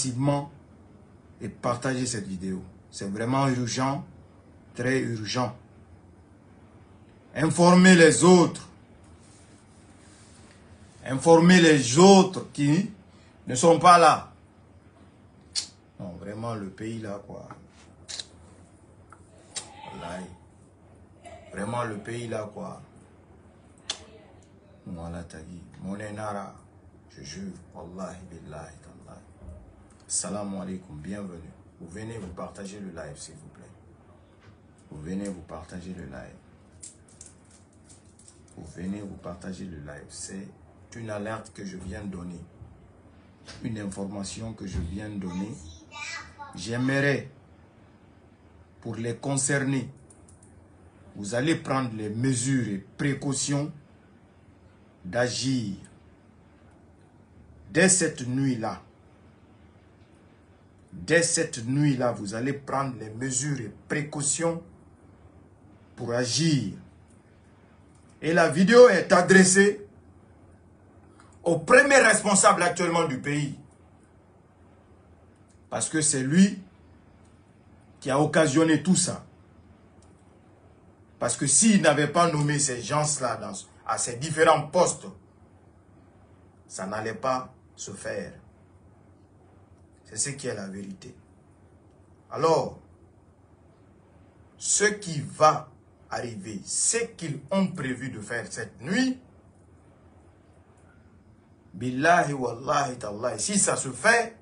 massivement et partagez cette vidéo. C'est vraiment urgent, très urgent. Informez les autres. Informez les autres qui ne sont pas là. Non, vraiment, le pays là, quoi. Wallahi. Vraiment, le pays là, quoi. Voilà, t'as dit. Mon nara, je jure. Wallahi, billahi, tallahi. Salam alaikum, bienvenue. Vous venez vous partager le live, s'il vous plaît. Vous venez vous partager le live. Vous venez vous partager le live. C'est une alerte que je viens de donner. Une information que je viens de donner. J'aimerais, pour les concernés, vous allez prendre les mesures et précautions d'agir. Dès cette nuit-là, vous allez prendre les mesures et précautions pour agir. Et la vidéo est adressée au premier responsable actuellement du pays. Parce que c'est lui qui a occasionné tout ça. Parce que s'il n'avait pas nommé ces gens-là à ces différents postes, ça n'allait pas se faire. C'est ce qui est la vérité. Alors, ce qui va arriver, ce qu'ils ont prévu de faire cette nuit, billahi wallahi tallahi, si ça se fait,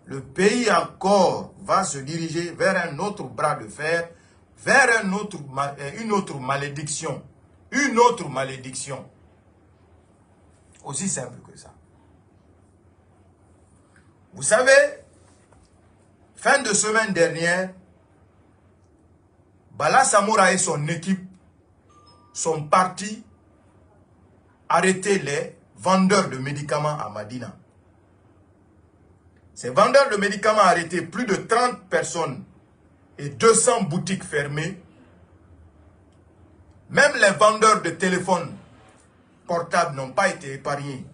le pays encore va se diriger vers un autre bras de fer, vers une autre malédiction. Une autre malédiction. Aussi simple que ça. Vous savez, fin de semaine dernière, Bala Samoura et son équipe sont partis arrêter les vendeurs de médicaments à Madina. Ces vendeurs de médicaments ont arrêté plus de 30 personnes et 200 boutiques fermées. Même les vendeurs de téléphones portables n'ont pas été épargnés.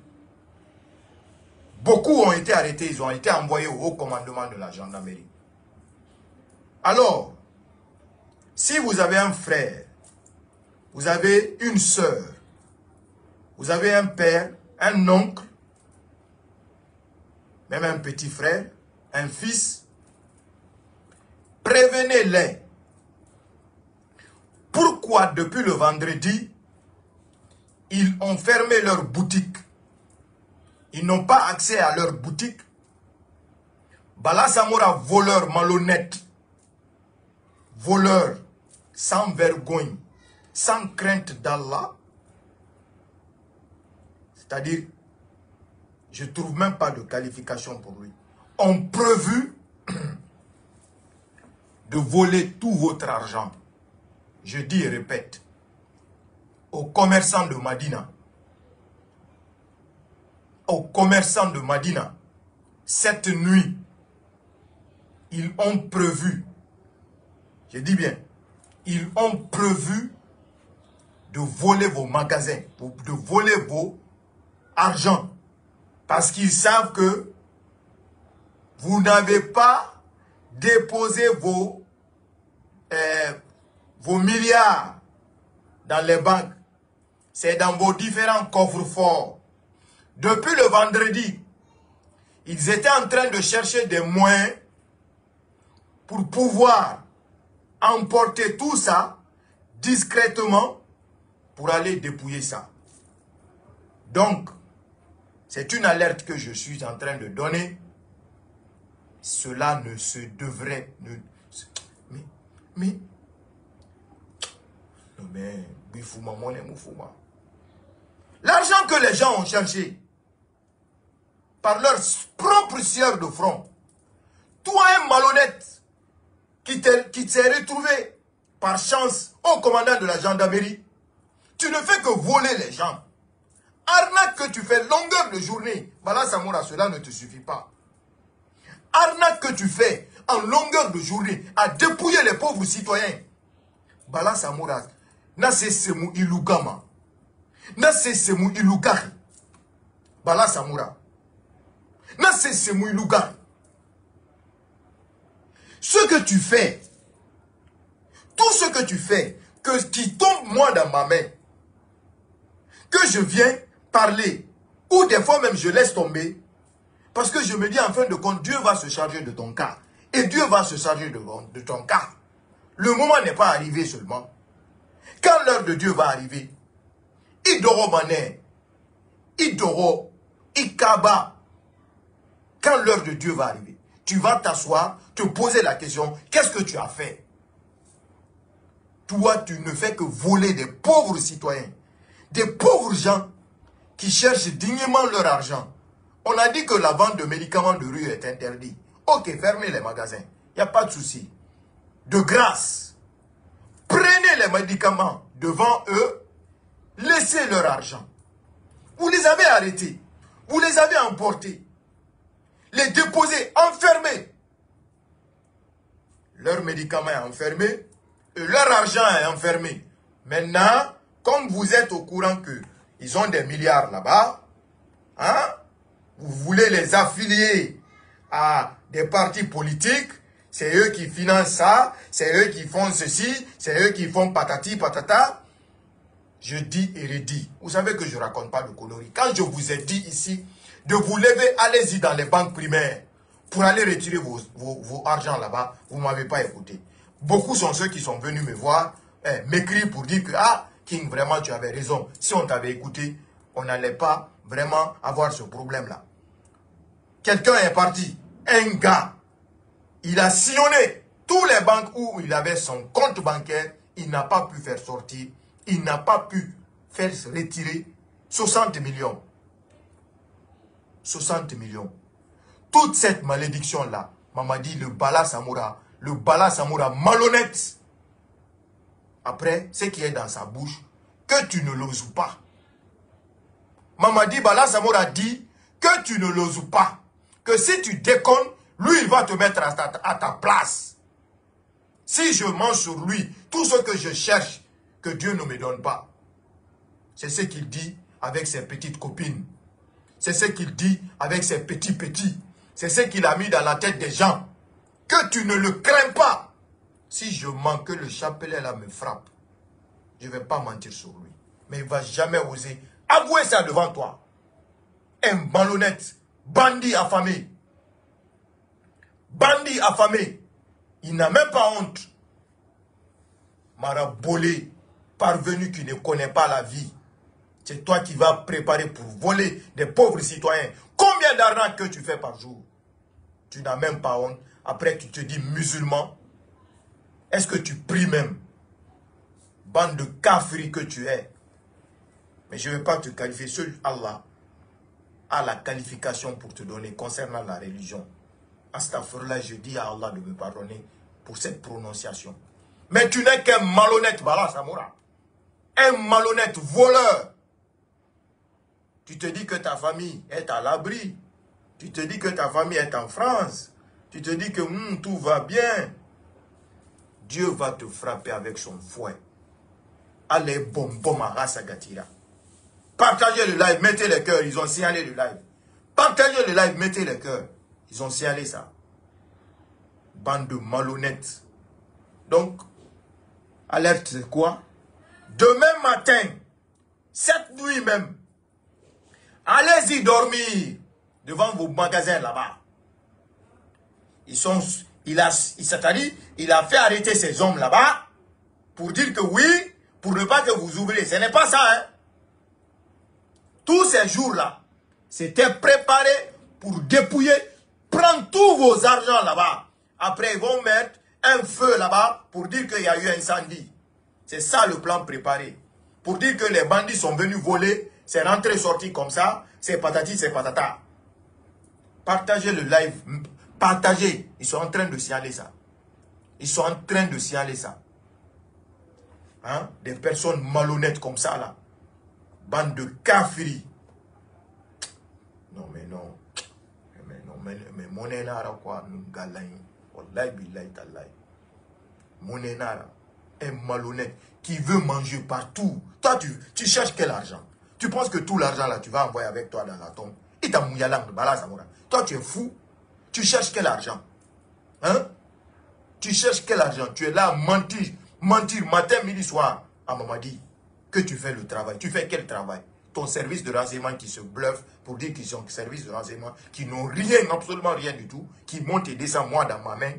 Beaucoup ont été arrêtés, ils ont été envoyés au haut commandement de la gendarmerie. Alors, si vous avez un frère, vous avez une sœur, vous avez un père, un oncle, même un petit frère, un fils, prévenez-les. Pourquoi depuis le vendredi, ils ont fermé leur boutique? Ils n'ont pas accès à leur boutique. Bala Samoura, voleur malhonnête, voleur sans vergogne, sans crainte d'Allah. C'est-à-dire, je ne trouve même pas de qualification pour lui. Ont prévu de voler tout votre argent. Je dis et répète, aux commerçants de Madina, cette nuit, ils ont prévu, je dis bien, ils ont prévu de voler vos magasins, de voler vos argent, parce qu'ils savent que vous n'avez pas déposé vos milliards dans les banques. C'est dans vos différents coffres forts. Depuis le vendredi, ils étaient en train de chercher des moyens pour pouvoir emporter tout ça discrètement pour aller dépouiller ça. Donc, c'est une alerte que je suis en train de donner. Cela ne se devrait... Mais l'argent que les gens ont cherché par leur propre sueur de front, toi un malhonnête qui s'est retrouvé par chance au commandant de la gendarmerie, tu ne fais que voler les gens. Arnaque que tu fais longueur de journée, Bala Samoura, cela ne te suffit pas. Arnaque que tu fais en longueur de journée à dépouiller les pauvres citoyens. Bala Samoura, Nase Semu Ilugama, Nase Semu Ilugari, Bala Samoura, Nase Semu Ilugari, ce que tu fais, tout ce que tu fais, qui tombe moi dans ma main, que je viens parler, ou des fois même je laisse tomber, parce que je me dis en fin de compte, Dieu va se charger de ton cas. Et Dieu va se charger de ton cas. Le moment n'est pas arrivé seulement. Quand l'heure de Dieu va arriver, Idoro Mané, Idoro, Ikaba, quand l'heure de Dieu va arriver, tu vas t'asseoir, te poser la question, qu'est-ce que tu as fait? Toi, tu ne fais que voler des pauvres citoyens, des pauvres gens qui cherchent dignement leur argent. On a dit que la vente de médicaments de rue est interdite. Ok, fermez les magasins, il n'y a pas de souci. De grâce, prenez les médicaments devant eux, laissez leur argent. Vous les avez arrêtés, vous les avez emportés, les déposés, enfermés. Leur médicament est enfermé et leur argent est enfermé. Maintenant, comme vous êtes au courant qu'ils ont des milliards là-bas, hein, vous voulez les affilier à des partis politiques, c'est eux qui financent ça, c'est eux qui font ceci, c'est eux qui font patati patata. Je dis et redis. Vous savez que je ne raconte pas de conneries. Quand je vous ai dit ici de vous lever, allez-y dans les banques primaires pour aller retirer vos argents là-bas, vous ne m'avez pas écouté. Beaucoup sont ceux qui sont venus me voir, m'écrire pour dire que, ah, King, vraiment, tu avais raison. Si on t'avait écouté, on n'allait pas vraiment avoir ce problème-là. Quelqu'un est parti, un gars, il a sillonné tous les banques où il avait son compte bancaire, il n'a pas pu faire sortir, il n'a pas pu faire retirer 60 millions. 60 millions. Toute cette malédiction-là, maman dit le Bala Samoura malhonnête. Après, ce qui est dans sa bouche, que tu ne l'oses pas. Maman dit, Bala Samoura dit que tu ne l'oses pas. Que si tu déconnes, lui, il va te mettre à ta place. Si je mange sur lui, tout ce que je cherche, que Dieu ne me donne pas. C'est ce qu'il dit avec ses petites copines. C'est ce qu'il dit avec ses petits. C'est ce qu'il a mis dans la tête des gens. Que tu ne le crains pas. Si je mens, que le chapelet là me frappe, je ne vais pas mentir sur lui. Mais il ne va jamais oser avouer ça devant toi. Un malhonnête, bandit affamé. Bandit affamé. Il n'a même pas honte. Marabolé, parvenu qui ne connaît pas la vie. C'est toi qui vas préparer pour voler des pauvres citoyens. Combien d'argent que tu fais par jour? Tu n'as même pas honte. Après, tu te dis musulman. Est-ce que tu pries même? Bande de kafri que tu es. Mais je ne vais pas te qualifier. Seul Allah a la qualification pour te donner concernant la religion. Astaghfirullah, je dis à Allah de me pardonner pour cette prononciation. Mais tu n'es qu'un malhonnête, Bala Samoura. Un malhonnête voleur. Tu te dis que ta famille est à l'abri. Tu te dis que ta famille est en France. Tu te dis que tout va bien. Dieu va te frapper avec son fouet. Allez, bonbon à Rassagatira. Partagez le live, mettez les cœurs. Ils ont signalé le live. Partagez le live, mettez les cœurs. Ils ont signalé ça. Bande de malhonnêtes. Donc, alerte, c'est quoi? Demain matin, cette nuit même, allez-y dormir devant vos magasins là-bas. Il a fait arrêter ces hommes là-bas pour dire que oui, pour ne pas que vous ouvriez. Ce n'est pas ça, hein. Tous ces jours-là, c'était préparé pour dépouiller, prendre tous vos argents là-bas. Après, ils vont mettre un feu là-bas pour dire qu'il y a eu un incendie. C'est ça le plan préparé. Pour dire que les bandits sont venus voler, c'est rentré, sorti comme ça, c'est patati, c'est patata. Partagez le live, partagez. Ils sont en train de signaler ça. Ils sont en train de signaler ça. Hein? Des personnes malhonnêtes comme ça là. Bande de kafiri. Non mais non. Mais mon énara quoi, nous galaïs. Wallahi billahi tallahi. Mon énara. Un malhonnête qui veut manger partout. Toi, tu cherches quel argent? Tu penses que tout l'argent là, tu vas envoyer avec toi dans la tombe? Et ta mouyalang de Bala Samoura. Toi, tu es fou. Tu cherches quel argent? Hein? Tu cherches quel argent? Tu es là à mentir. Mentir matin, midi, soir. À Mamadi, que tu fais le travail. Tu fais quel travail? Ton service de renseignement qui se bluffe pour dire qu'ils sont service de renseignement, qui n'ont rien, absolument rien du tout, qui monte et descend moi dans ma main,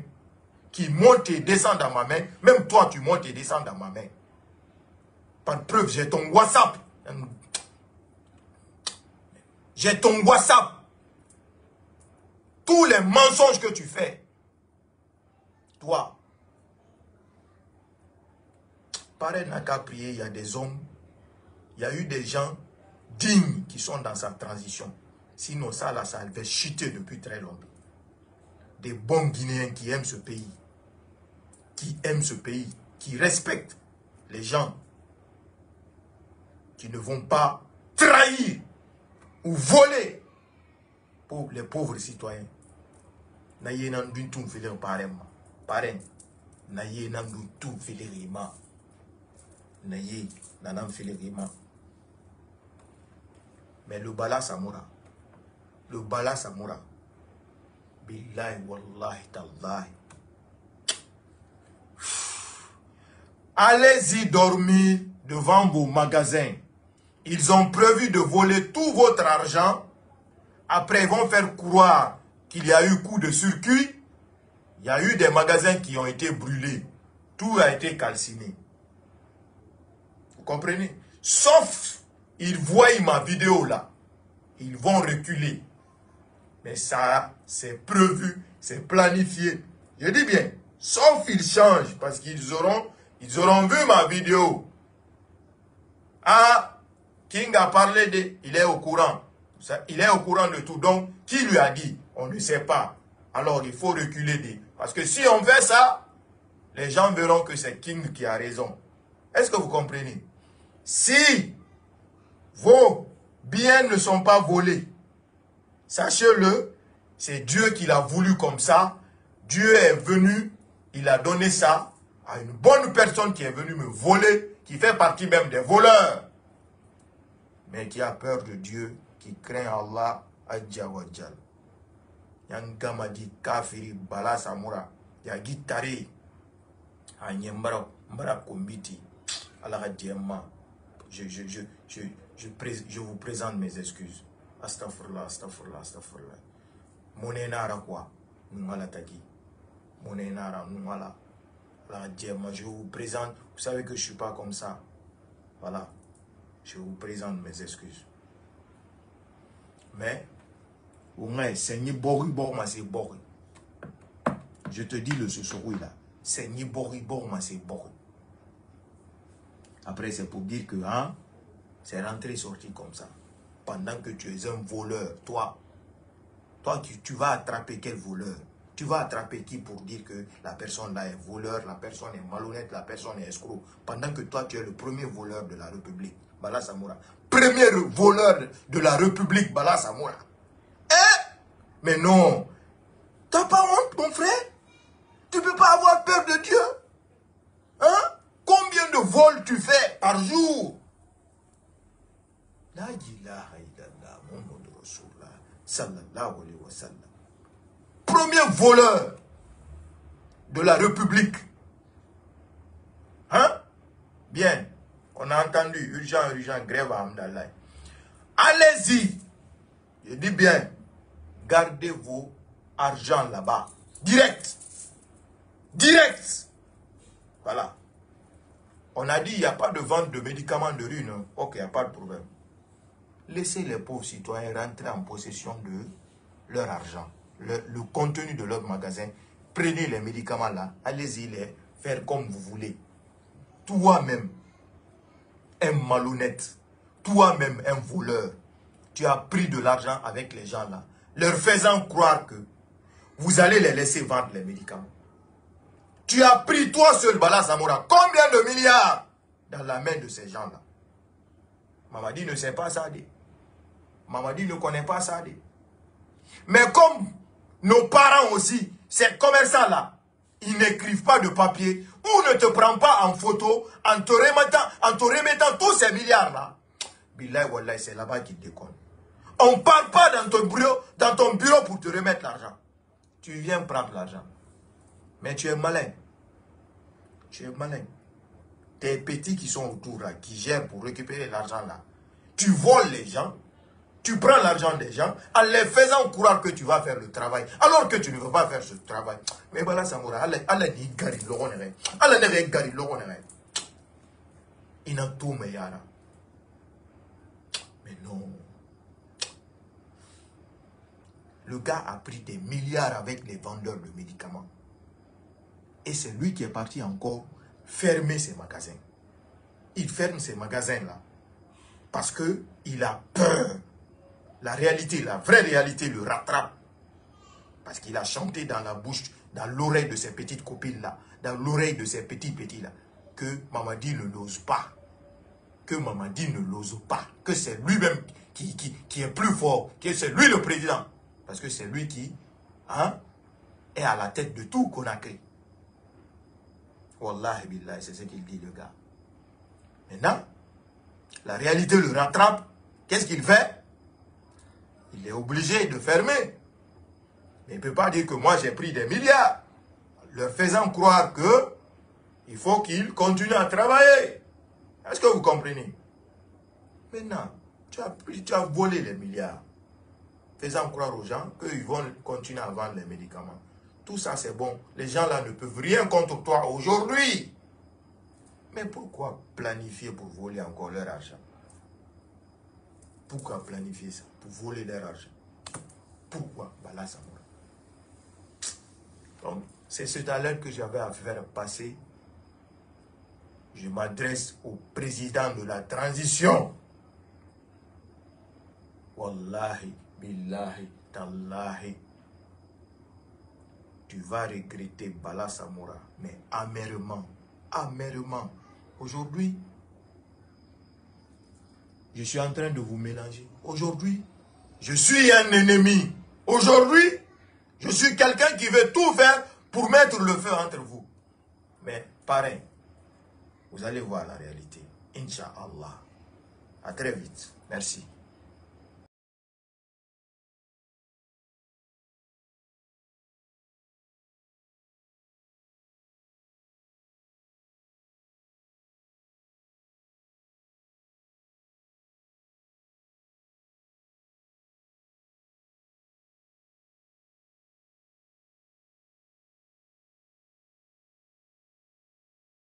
qui monte et descend dans ma main. Même toi, tu montes et descends dans ma main. Par preuve, j'ai ton WhatsApp. J'ai ton WhatsApp. Tous les mensonges que tu fais. Toi. Pareil n'a qu'à prier, il y a des hommes, il y a eu des gens dignes qui sont dans sa transition. Sinon ça là, ça avait chuté depuis très longtemps. Des bons Guinéens qui aiment ce pays. Qui aiment ce pays. Qui respectent les gens. Qui ne vont pas trahir ou voler pour les pauvres citoyens. Naye nan dun tout filer parema. Parem. Naye nan dun tout filer rima. Naye nan filer rima. Mais le Bala Samoura. Le Bala Samoura. Billahi wallahi tallahi. Allez-y dormir devant vos magasins. Ils ont prévu de voler tout votre argent. Après, ils vont faire croire qu'il y a eu coup de circuit. Il y a eu des magasins qui ont été brûlés. Tout a été calciné. Vous comprenez? Sauf, ils voient ma vidéo là. Ils vont reculer. Mais ça, c'est prévu, c'est planifié. Je dis bien, sauf ils changent parce qu'ils auront vu ma vidéo. Ah, King a parlé de... Il est au courant. Il est au courant de tout. Donc, qui lui a dit? On ne sait pas. Alors, il faut reculer. Parce que si on fait ça, les gens verront que c'est King qui a raison. Est-ce que vous comprenez? Si vos biens ne sont pas volés, sachez-le, c'est Dieu qui l'a voulu comme ça. Dieu est venu, il a donné ça à une bonne personne qui est venue me voler, qui fait partie même des voleurs. Mais qui a peur de Dieu, qui craint Allah, Adjawajal. Yanga m'a dit kafiri Bala Samoura. Yagi tare. Anyembara mbara kombiti. Allah Adjemma. Je vous présente mes excuses. Astaghfirullah, astaghfirullah, astaghfirullah. Monenara quoi? Nungala tagi. Monenara nungala. Allah Adjemma. Je vous présente. Vous savez que je ne suis pas comme ça. Voilà. Je vous présente mes excuses. Mais, je te dis le sosorou là. C'est ni bori borma c'est bori. Après, c'est pour dire que hein, c'est rentré sorti comme ça. Pendant que tu es un voleur, toi tu vas attraper quel voleur? Tu vas attraper qui pour dire que la personne là est voleur, la personne est malhonnête, la personne est escroc? Pendant que toi, tu es le premier voleur de la République, Bala Samoura. Premier voleur de la République, Bala Samoura. Mais non. T'as pas honte, mon frère? Tu peux pas avoir peur de Dieu? Hein? Combien de vols tu fais par jour? La ilaha illallah, Muhammad Rasulullah, sallallahu alayhi wa sallam. Premier voleur de la République. Hein? Bien. On a entendu, urgent, grève à Amdallah. Allez-y. Je dis bien, gardez vos argent là-bas. Direct. Direct. Voilà. On a dit, il n'y a pas de vente de médicaments de rue, non? Ok, il n'y a pas de problème. Laissez les pauvres citoyens rentrer en possession de leur argent, le contenu de leur magasin. Prenez les médicaments là, allez-y les faire comme vous voulez. Toi-même, un malhonnête, toi-même un voleur, tu as pris de l'argent avec les gens là, leur faisant croire que vous allez les laisser vendre les médicaments. Tu as pris toi seul, Bala Samoura, combien de milliards dans la main de ces gens-là? Mamadi ne sait pas ça. Mamadi ne connaît pas ça. Mais comme nos parents aussi, ces commerçants-là, ils n'écrivent pas de papier, ou ne te prend pas en photo, en te remettant tous ces milliards-là. Billahi Wallahi, c'est là-bas qu'ils déconnent. On ne parle pas dans ton bureau pour te remettre l'argent. Tu viens prendre l'argent. Mais tu es malin. Tu es malin. Tes petits qui sont autour là, qui gèrent pour récupérer l'argent là. Tu voles les gens. Tu prends l'argent des gens en les faisant croire que tu vas faire le travail. Alors que tu ne veux pas faire ce travail. Mais voilà, Samoura. Allah dit gari logo nere. Allah nere gari logo nere. Il n'a tout mais yara. Mais non. Le gars a pris des milliards avec les vendeurs de médicaments. Et c'est lui qui est parti encore fermer ses magasins. Il ferme ses magasins là. Parce qu'il a peur. La réalité, la vraie réalité le rattrape. Parce qu'il a chanté dans la bouche, dans l'oreille de ses petites copines là, dans l'oreille de ses petits là, que Mamadi ne l'ose pas. Que Mamadi ne l'ose pas. Que c'est lui-même qui est plus fort. Que c'est lui le président. Parce que c'est lui qui est à la tête de tout Conakry. Wallahi billahi, c'est ce qu'il dit le gars. Maintenant, la réalité le rattrape. Qu'est-ce qu'il fait? Il est obligé de fermer. Mais il ne peut pas dire que moi j'ai pris des milliards. Leur faisant croire que il faut qu'ils continuent à travailler. Est-ce que vous comprenez? Maintenant, tu as volé les milliards. Faisant croire aux gens qu'ils vont continuer à vendre les médicaments. Tout ça c'est bon. Les gens là ne peuvent rien contre toi aujourd'hui. Mais pourquoi planifier pour voler encore leur argent? Pourquoi planifier ça? Pour voler leur argent. Pourquoi? Bala Samoura. Donc, c'est ce talent que j'avais à faire passer. Je m'adresse au président de la transition. Wallahi, billahi, tallahi. Tu vas regretter Bala Samoura, mais amèrement, amèrement. Aujourd'hui, je suis en train de vous mélanger. Aujourd'hui, je suis un ennemi. Aujourd'hui, je suis quelqu'un qui veut tout faire pour mettre le feu entre vous. Mais pareil, vous allez voir la réalité. Inch'Allah. À très vite. Merci.